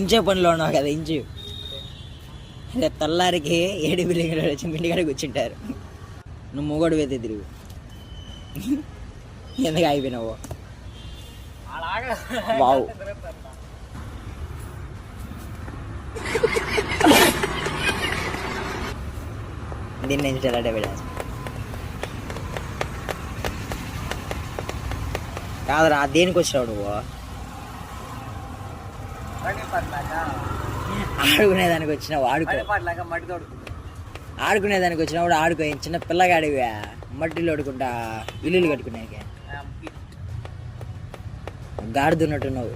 ఇంచే పనిలో ఉన్నావు కదా ఇంచు. అదే తెల్లారికి 7 బిల్డింగ్ వచ్చి ఇంటికాడ కూర్చుంటారు. నువ్వు మూగోడు వేతే తిరుగు. ఎందుకు అయిపోయినావు? వావ్ దీన్ని నేను చాలా పెట్టాను కాదురా. దేనికి వచ్చినావు నువ్వు? ఆడుకునేదానికి వచ్చినావు. ఆడుకునేదానికి వచ్చినప్పుడు ఆడుకో. చిన్న పిల్లగాడివా మట్టిలో ఆడుకుంటా ఇల్లులు కట్టుకునేకి గాడిదున్నట్టున్నావు.